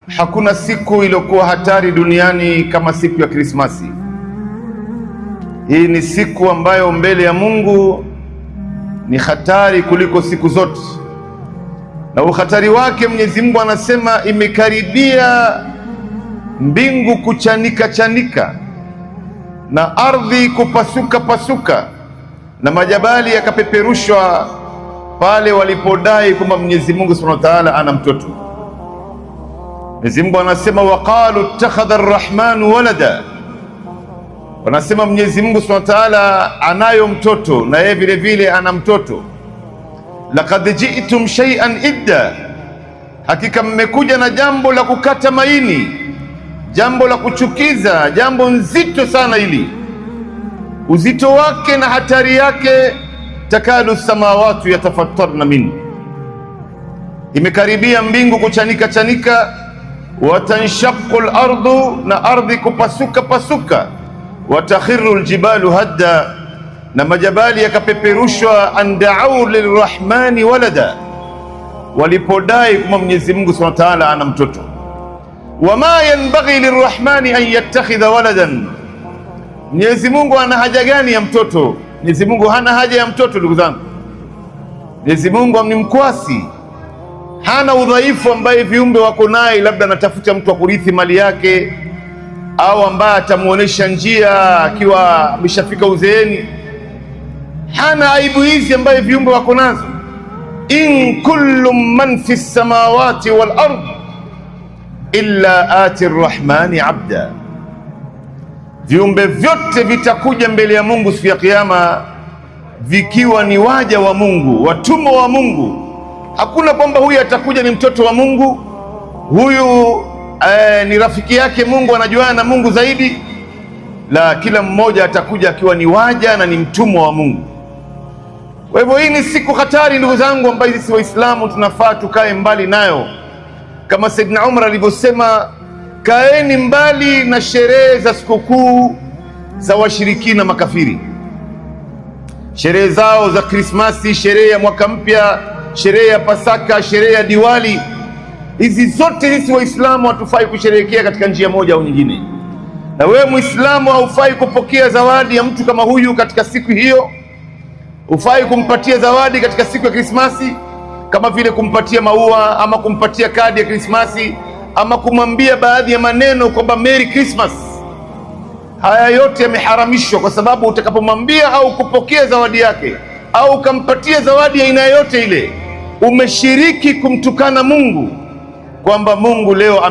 Hakuna siku iliyokuwa hatari duniani kama siku ya Krismasi. Hii ni siku ambayo mbele ya Mungu ni hatari kuliko siku zote, na uhatari wake Mwenyezi Mungu anasema imekaribia mbingu kuchanika chanika na ardhi kupasuka pasuka na majabali yakapeperushwa pale walipodai kwamba Mwenyezi Mungu Subhanahu wa Ta'ala ana mtoto. Mwenyezi Mungu anasema waqalu ittakhadha ar-rahmanu walada, wanasema Mwenyezi Mungu Subhanahu wa Ta'ala anayo mtoto na yeye vile vile ana mtoto. Laqad ji'tum shay'an idda, hakika mmekuja na jambo la kukata maini, jambo la kuchukiza, jambo nzito sana hili. Uzito wake na hatari yake, takadu samawati yatafattarna min, imekaribia mbingu kuchanika chanika, watanshaqu al-ardu, na ardhi kupasuka pasuka, watakhiru al-jibalu hadda, na majabali yakapeperushwa, an da'u lirrahmani walada, walipodai kwamba Mwenyezi Mungu Subhanahu wa Ta'ala ana mtoto. Wama yanbaghi lirrahmani an yattakhidha waladan, Mwenyezi Mungu ana haja gani ya mtoto? Mwenyezi Mungu hana haja ya mtoto, ndugu zangu. Mwenyezi Mungu ni mkwasi, hana udhaifu ambaye viumbe wako naye, labda anatafuta mtu wa kurithi mali yake, au ambaye atamuonesha njia akiwa ameshafika uzeeni. Hana aibu hizi ambaye viumbe wako nazo. In kullu man fi samawati wal ard illa ati arrahmani abda, viumbe vyote vitakuja mbele ya Mungu siku ya Kiyama vikiwa ni waja wa Mungu, watumwa wa Mungu. Hakuna kwamba huyu atakuja ni mtoto wa Mungu, huyu ni rafiki yake Mungu, anajuana na Mungu zaidi. La, kila mmoja atakuja akiwa ni waja na ni mtumwa wa Mungu. Kwa hivyo hii ni siku hatari, ndugu zangu, ambayo sisi Waislamu tunafaa tukae mbali nayo, kama Saidina Umar alivyosema, kaeni mbali na sherehe za sikukuu za washirikina makafiri, sherehe zao za Krismasi, sherehe ya mwaka mpya, sherehe ya Pasaka, sherehe ya Diwali. Hizi zote sisi Waislamu hatufai kusherehekea katika njia moja au nyingine. Na wewe Muislamu haufai kupokea zawadi ya mtu kama huyu katika siku hiyo. Hufai kumpatia zawadi katika siku ya Krismasi, kama vile kumpatia maua ama kumpatia kadi ya Krismasi ama kumwambia baadhi ya maneno kwamba Merry Christmas. Haya yote yameharamishwa, kwa sababu utakapomwambia au kupokea zawadi yake au ukampatia zawadi ya aina yote ile, umeshiriki kumtukana Mungu, kwamba Mungu leo